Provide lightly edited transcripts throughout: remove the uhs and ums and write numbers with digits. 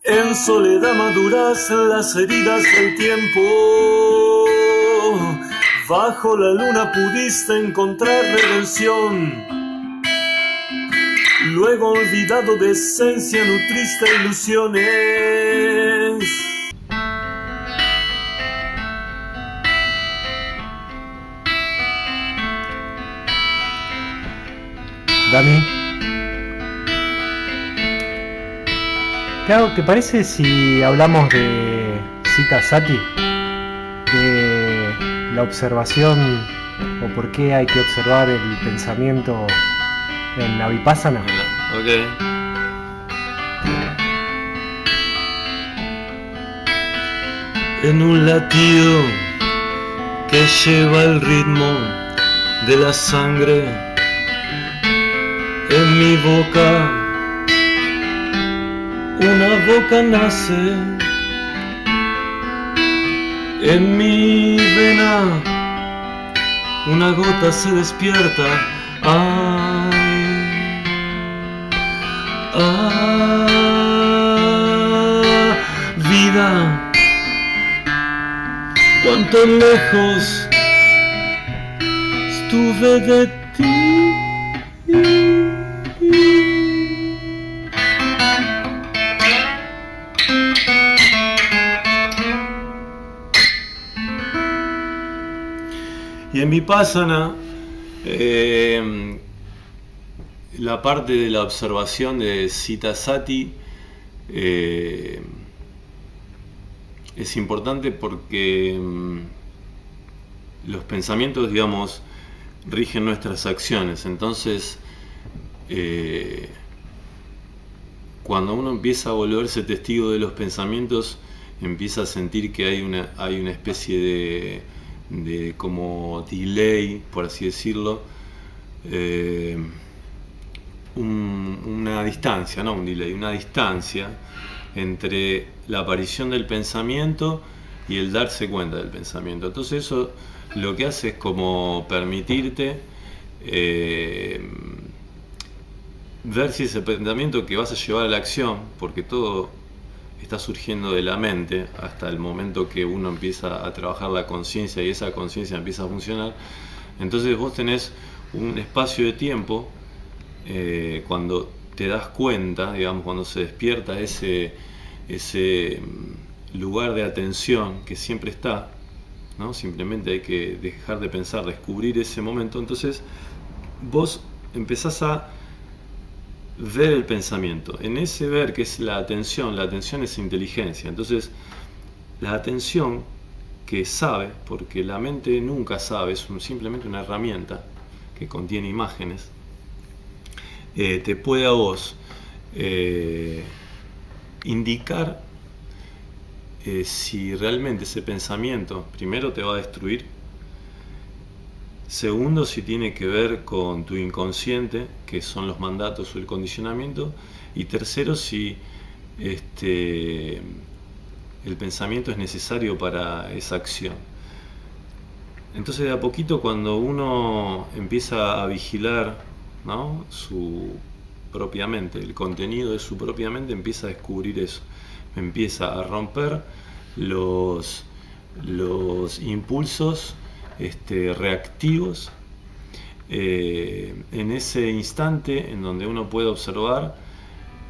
En soledad maduras las heridas del tiempo. Bajo la luna pudiste encontrar redención. Luego olvidado de esencia nutriste ilusiones. Dami, ¿te parece si hablamos de Sita Sati? De la observación o por qué hay que observar el pensamiento en la Vipassana. Ok. En un latido que lleva el ritmo de la sangre. En mi boca, una boca nace. En mi vena, una gota se despierta. Ay, ah, vida, cuánto lejos estuve de ti. Y en Vipassana, la parte de la observación de Sita Sati es importante porque los pensamientos, digamos, rigen nuestras acciones. Entonces, cuando uno empieza a volverse testigo de los pensamientos, empieza a sentir que hay una especie de como delay, por así decirlo, una distancia, no un delay, una distancia entre la aparición del pensamiento y el darse cuenta del pensamiento. Entonces eso lo que hace es como permitirte ver si ese pensamiento que vas a llevar a la acción, porque todo está surgiendo de la mente hasta el momento que uno empieza a trabajar la conciencia y esa conciencia empieza a funcionar. Entonces vos tenés un espacio de tiempo cuando te das cuenta, digamos, cuando se despierta ese lugar de atención que siempre está, ¿no? Simplemente hay que dejar de pensar, descubrir ese momento. Entonces vos empezás a ver el pensamiento. En ese ver, que es la atención es inteligencia. Entonces la atención que sabe, porque la mente nunca sabe, es simplemente una herramienta que contiene imágenes, te puede a vos indicar si realmente ese pensamiento, primero, te va a destruir, segundo, si tiene que ver con tu inconsciente, que son los mandatos o el condicionamiento, y tercero, si el pensamiento es necesario para esa acción. Entonces, de a poquito, cuando uno empieza a vigilar, ¿no?, su propia mente, el contenido de su propia mente, empieza a descubrir eso, empieza a romper los impulsos reactivos en ese instante en donde uno puede observar.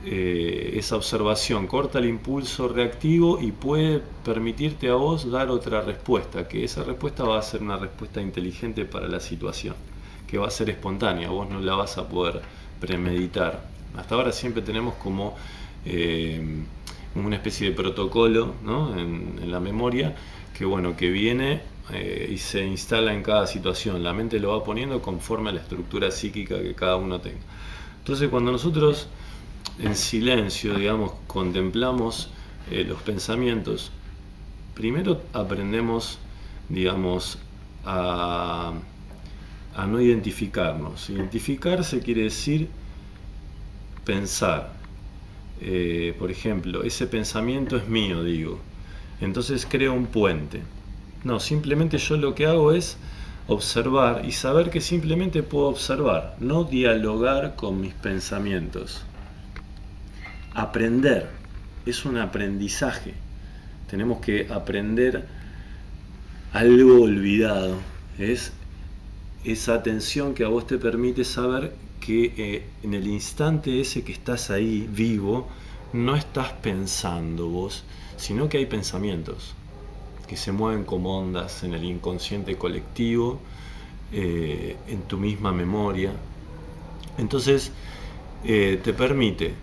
Esa observación corta el impulso reactivo y puede permitirte a vos dar otra respuesta, que esa respuesta va a ser una respuesta inteligente para la situación, que va a ser espontánea, vos no la vas a poder premeditar. Hasta ahora siempre tenemos como una especie de protocolo, ¿no?, en la memoria, que viene y se instala en cada situación. La mente lo va poniendo conforme a la estructura psíquica que cada uno tenga. Entonces, cuando nosotros en silencio, digamos, contemplamos los pensamientos, primero aprendemos, digamos, a no identificarnos. Identificarse quiere decir pensar. Por ejemplo, ese pensamiento es mío, digo. Entonces creo un puente. No, simplemente yo lo que hago es observar y saber que simplemente puedo observar, no dialogar con mis pensamientos. Aprender es un aprendizaje. Tenemos que aprender algo olvidado. Es esa atención que a vos te permite saber que en el instante ese que estás ahí vivo, no estás pensando vos, sino que hay pensamientos que se mueven como ondas en el inconsciente colectivo, en tu misma memoria. Entonces te permite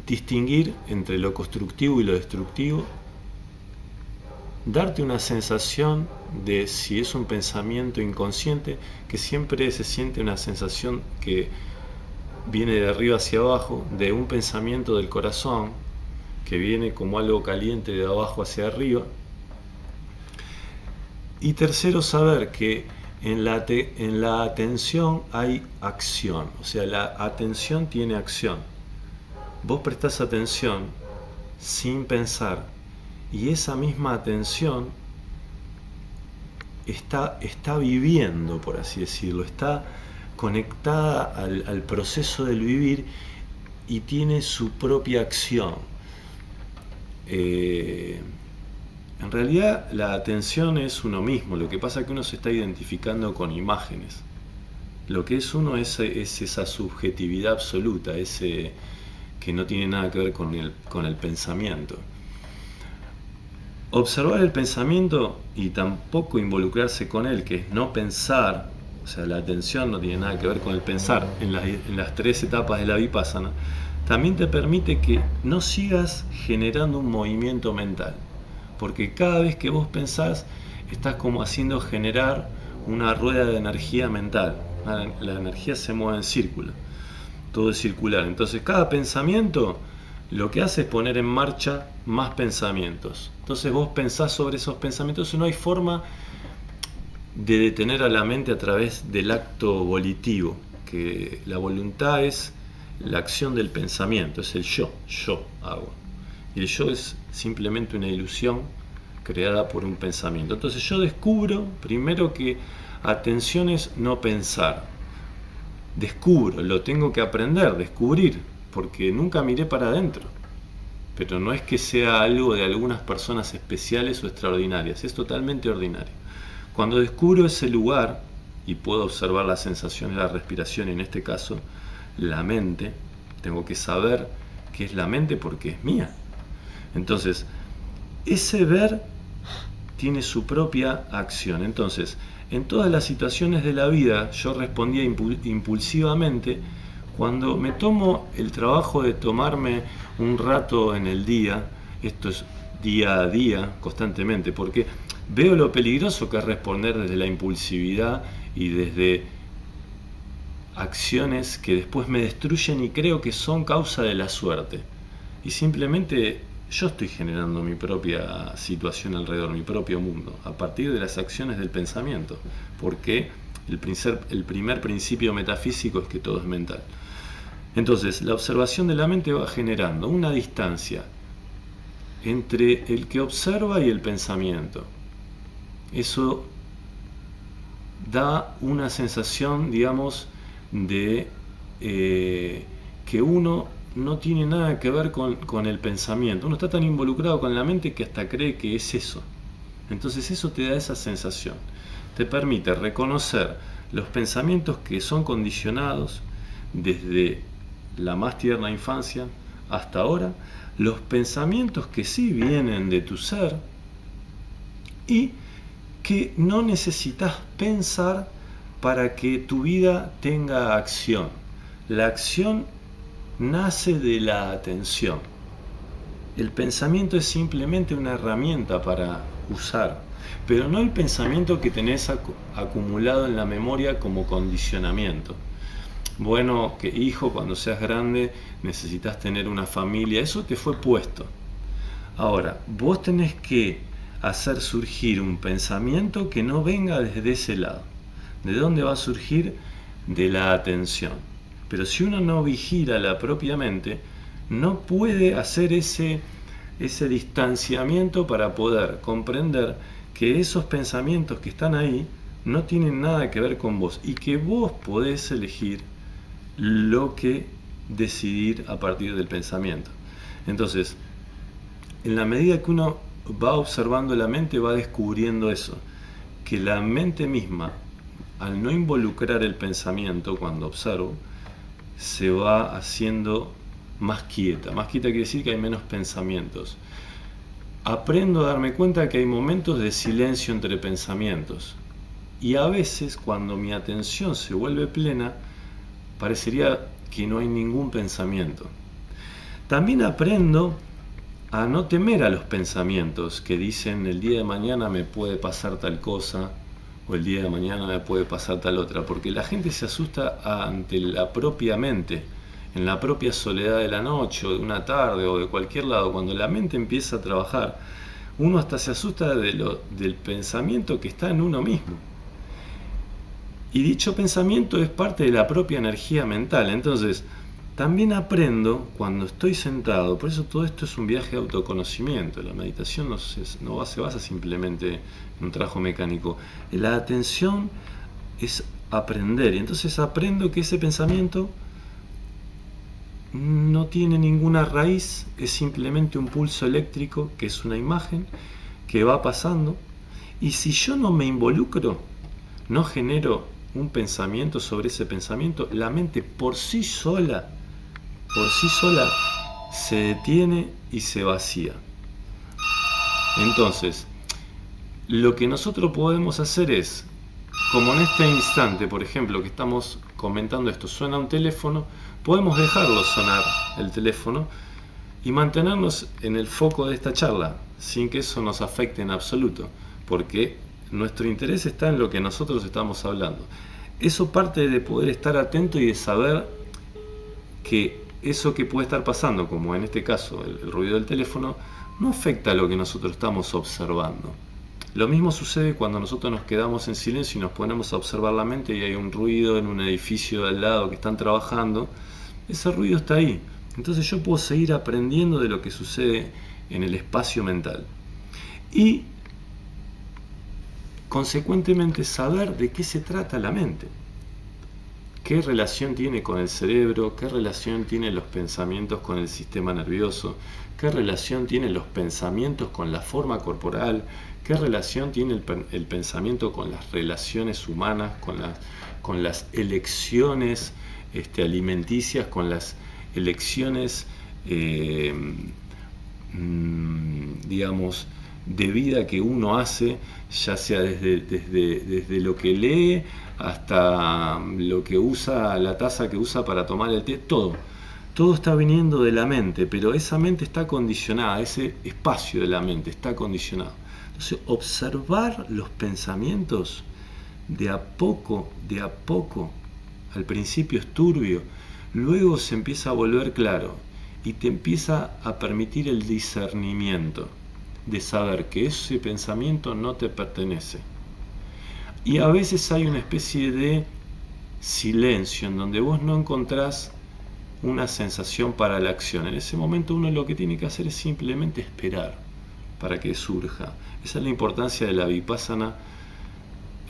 distinguir entre lo constructivo y lo destructivo, darte una sensación de si es un pensamiento inconsciente, que siempre se siente una sensación que viene de arriba hacia abajo, de un pensamiento del corazón, que viene como algo caliente de abajo hacia arriba. Y tercero, saber que en la atención hay acción, o sea, la atención tiene acción. Vos prestás atención sin pensar, y esa misma atención está viviendo, por así decirlo, está conectada al proceso del vivir y tiene su propia acción. En realidad la atención es uno mismo, lo que pasa es que uno se está identificando con imágenes. Lo que es uno es esa subjetividad absoluta, ese que no tiene nada que ver con el pensamiento. Observar el pensamiento y tampoco involucrarse con él, que es no pensar, o sea, la atención no tiene nada que ver con el pensar en las 3 etapas de la Vipassana, también te permite que no sigas generando un movimiento mental, porque cada vez que vos pensás, estás como haciendo generar una rueda de energía mental. La energía se mueve en círculo, todo es circular. Entonces cada pensamiento lo que hace es poner en marcha más pensamientos. Entonces vos pensás sobre esos pensamientos y no hay forma de detener a la mente a través del acto volitivo, que la voluntad es la acción del pensamiento, es el yo hago. Y el yo es simplemente una ilusión creada por un pensamiento. Entonces yo descubro primero que atención es no pensar. Descubro, lo tengo que aprender, descubrir, porque nunca miré para adentro. Pero no es que sea algo de algunas personas especiales o extraordinarias, es totalmente ordinario. Cuando descubro ese lugar y puedo observar la sensación de la respiración, en este caso la mente, tengo que saber qué es la mente porque es mía. Entonces, ese ver tiene su propia acción. Entonces, en todas las situaciones de la vida yo respondía impulsivamente. Cuando me tomo el trabajo de tomarme un rato en el día, esto es día a día, constantemente, porque veo lo peligroso que es responder desde la impulsividad y desde acciones que después me destruyen y creo que son causa de la suerte. Y simplemente yo estoy generando mi propia situación alrededor, mi propio mundo, a partir de las acciones del pensamiento, porque el primer principio metafísico es que todo es mental. Entonces, la observación de la mente va generando una distancia entre el que observa y el pensamiento. Eso da una sensación, digamos, de que uno no tiene nada que ver con el pensamiento. Uno está tan involucrado con la mente que hasta cree que es eso. Entonces eso te da esa sensación. Te permite reconocer los pensamientos que son condicionados desde la más tierna infancia hasta ahora, los pensamientos que sí vienen de tu ser y que no necesitas pensar para que tu vida tenga acción. La acción nace de la atención. El pensamiento es simplemente una herramienta para usar, pero no el pensamiento que tenés acumulado en la memoria como condicionamiento. Bueno, que hijo, cuando seas grande necesitas tener una familia, eso te fue puesto. Ahora, vos tenés que hacer surgir un pensamiento que no venga desde ese lado. ¿De dónde va a surgir? De la atención. Pero si uno no vigila la propia mente, no puede hacer ese distanciamiento para poder comprender que esos pensamientos que están ahí no tienen nada que ver con vos y que vos podés elegir lo que decidir a partir del pensamiento. Entonces, en la medida que uno va observando la mente, va descubriendo eso, que la mente misma, al no involucrar el pensamiento cuando observo, se va haciendo más quieta. Más quieta quiere decir que hay menos pensamientos. Aprendo a darme cuenta que hay momentos de silencio entre pensamientos. Y a veces, cuando mi atención se vuelve plena, parecería que no hay ningún pensamiento. También aprendo a no temer a los pensamientos que dicen el día de mañana me puede pasar tal cosa o el día de mañana me puede pasar tal otra, porque la gente se asusta ante la propia mente, en la propia soledad de la noche o de una tarde o de cualquier lado. Cuando la mente empieza a trabajar, uno hasta se asusta del pensamiento que está en uno mismo. Y dicho pensamiento es parte de la propia energía mental. Entonces, también aprendo cuando estoy sentado, por eso todo esto es un viaje de autoconocimiento. La meditación no se basa simplemente en un trabajo mecánico. La atención es aprender, y entonces aprendo que ese pensamiento no tiene ninguna raíz, es simplemente un pulso eléctrico, que es una imagen que va pasando, y si yo no me involucro, no genero un pensamiento sobre ese pensamiento, la mente por sí sola se detiene y se vacía. Entonces, lo que nosotros podemos hacer es, como en este instante, por ejemplo, que estamos comentando esto, suena un teléfono, podemos dejarlo sonar el teléfono y mantenernos en el foco de esta charla, sin que eso nos afecte en absoluto, porque nuestro interés está en lo que nosotros estamos hablando. Eso parte de poder estar atento y de saber que eso que puede estar pasando, como en este caso el ruido del teléfono, no afecta a lo que nosotros estamos observando. Lo mismo sucede cuando nosotros nos quedamos en silencio y nos ponemos a observar la mente y hay un ruido en un edificio de al lado que están trabajando. Ese ruido está ahí. Entonces yo puedo seguir aprendiendo de lo que sucede en el espacio mental. Y consecuentemente saber de qué se trata la mente. ¿Qué relación tiene con el cerebro? ¿Qué relación tienen los pensamientos con el sistema nervioso? ¿Qué relación tienen los pensamientos con la forma corporal? ¿Qué relación tiene el pensamiento con las relaciones humanas, con las elecciones alimenticias, con las elecciones, digamos, de vida que uno hace, ya sea desde lo que lee hasta lo que usa, la taza que usa para tomar el té, todo está viniendo de la mente, pero esa mente está condicionada, ese espacio de la mente está condicionado. Entonces, observar los pensamientos de a poco, al principio es turbio, luego se empieza a volver claro y te empieza a permitir el discernimiento de saber que ese pensamiento no te pertenece. Y a veces hay una especie de silencio en donde vos no encontrás una sensación para la acción. En ese momento uno lo que tiene que hacer es simplemente esperar para que surja. Esa es la importancia de la vipassana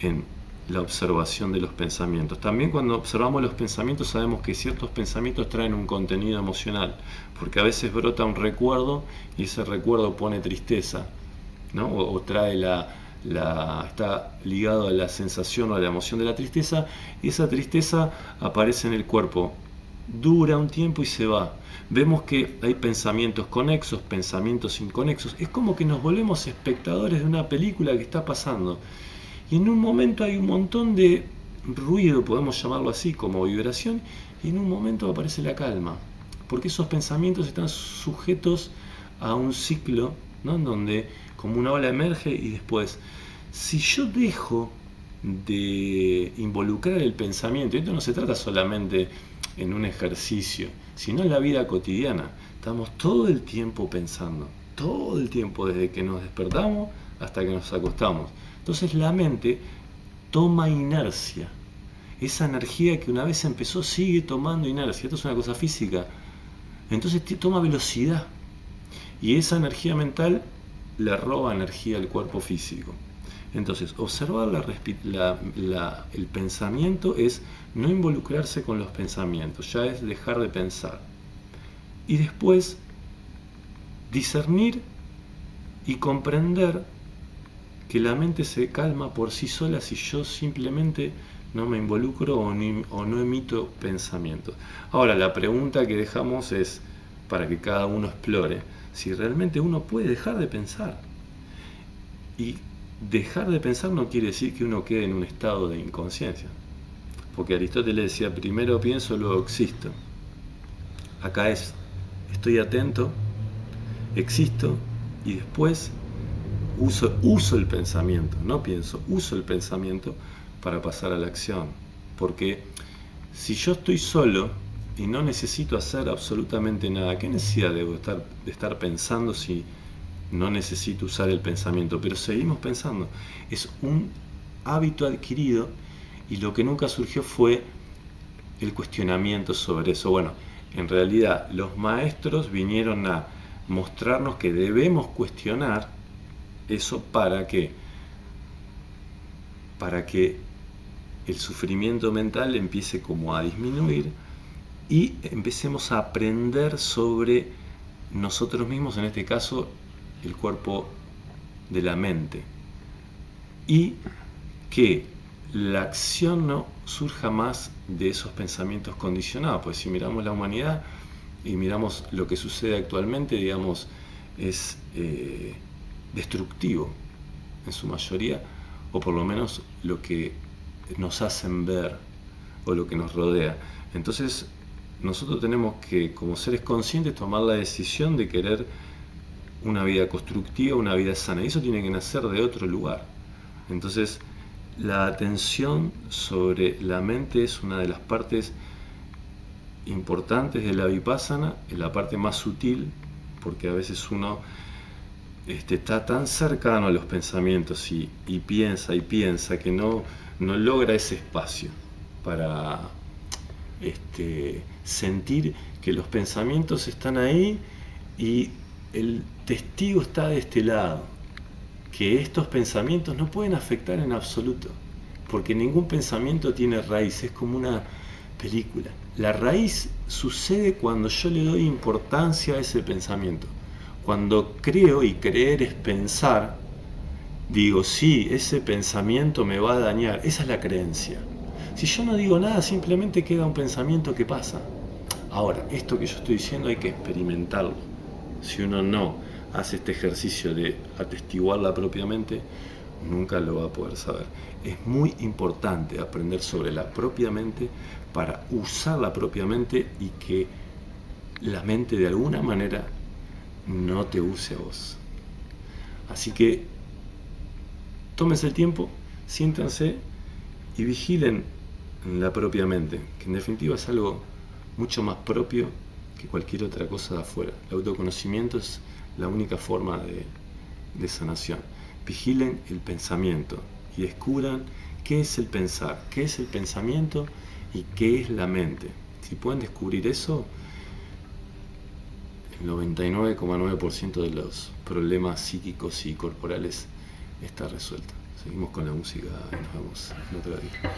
en la observación de los pensamientos. También cuando observamos los pensamientos sabemos que ciertos pensamientos traen un contenido emocional, porque a veces brota un recuerdo y ese recuerdo pone tristeza, ¿no? o trae está ligado a la sensación o a la emoción de la tristeza, y esa tristeza aparece en el cuerpo, dura un tiempo y se va. Vemos que hay pensamientos conexos, pensamientos inconexos. Es como que nos volvemos espectadores de una película que está pasando. Y en un momento hay un montón de ruido, podemos llamarlo así, como vibración, y en un momento aparece la calma. Porque esos pensamientos están sujetos a un ciclo, ¿no? En donde como una ola emerge y después, si yo dejo de involucrar el pensamiento, y esto no se trata solamente en un ejercicio, sino en la vida cotidiana, estamos todo el tiempo pensando, todo el tiempo, desde que nos despertamos hasta que nos acostamos. Entonces la mente toma inercia, esa energía que una vez empezó sigue tomando inercia. Esto es una cosa física, entonces toma velocidad y esa energía mental le roba energía al cuerpo físico. Entonces, observar el pensamiento es no involucrarse con los pensamientos, ya es dejar de pensar. Y después, discernir y comprender que la mente se calma por sí sola si yo simplemente no me involucro o no emito pensamientos. Ahora, la pregunta que dejamos es, para que cada uno explore, si realmente uno puede dejar de pensar. Y dejar de pensar no quiere decir que uno quede en un estado de inconsciencia. Porque Aristóteles decía, primero pienso, luego existo. Acá es, estoy atento, existo y después uso el pensamiento, no pienso, uso el pensamiento para pasar a la acción. Porque si yo estoy solo y no necesito hacer absolutamente nada, ¿qué necesidad debo de estar pensando si no necesito usar el pensamiento? Pero seguimos pensando. Es un hábito adquirido y lo que nunca surgió fue el cuestionamiento sobre eso. Bueno, en realidad los maestros vinieron a mostrarnos que debemos cuestionar eso para que el sufrimiento mental empiece como a disminuir y empecemos a aprender sobre nosotros mismos, en este caso el cuerpo de la mente, y que la acción no surja más de esos pensamientos condicionados. Pues si miramos la humanidad y miramos lo que sucede actualmente, digamos, es destructivo en su mayoría, o por lo menos lo que nos hacen ver o lo que nos rodea. Entonces nosotros tenemos que, como seres conscientes, tomar la decisión de querer una vida constructiva, una vida sana, y eso tiene que nacer de otro lugar. Entonces la atención sobre la mente es una de las partes importantes de la vipassana, es la parte más sutil, porque a veces uno está tan cercano a los pensamientos y piensa que no logra ese espacio para sentir que los pensamientos están ahí y el testigo está de este lado, que estos pensamientos no pueden afectar en absoluto, porque ningún pensamiento tiene raíz, es como una película. La raíz sucede cuando yo le doy importancia a ese pensamiento. Cuando creo, y creer es pensar, digo, sí, ese pensamiento me va a dañar. Esa es la creencia. Si yo no digo nada, simplemente queda un pensamiento que pasa. Ahora, esto que yo estoy diciendo hay que experimentarlo. Si uno no hace este ejercicio de atestiguarla propiamente, nunca lo va a poder saber. Es muy importante aprender sobre la propia mente para usarla propiamente y que la mente de alguna manera no te use a vos. Así que tómense el tiempo, siéntanse y vigilen la propia mente, que en definitiva es algo mucho más propio que cualquier otra cosa de afuera. El autoconocimiento es la única forma de sanación. Vigilen el pensamiento y descubran qué es el pensar, qué es el pensamiento y qué es la mente. Si pueden descubrir eso, el 99,9% de los problemas psíquicos y corporales está resuelto. Seguimos con la música y nos vemos en otro día.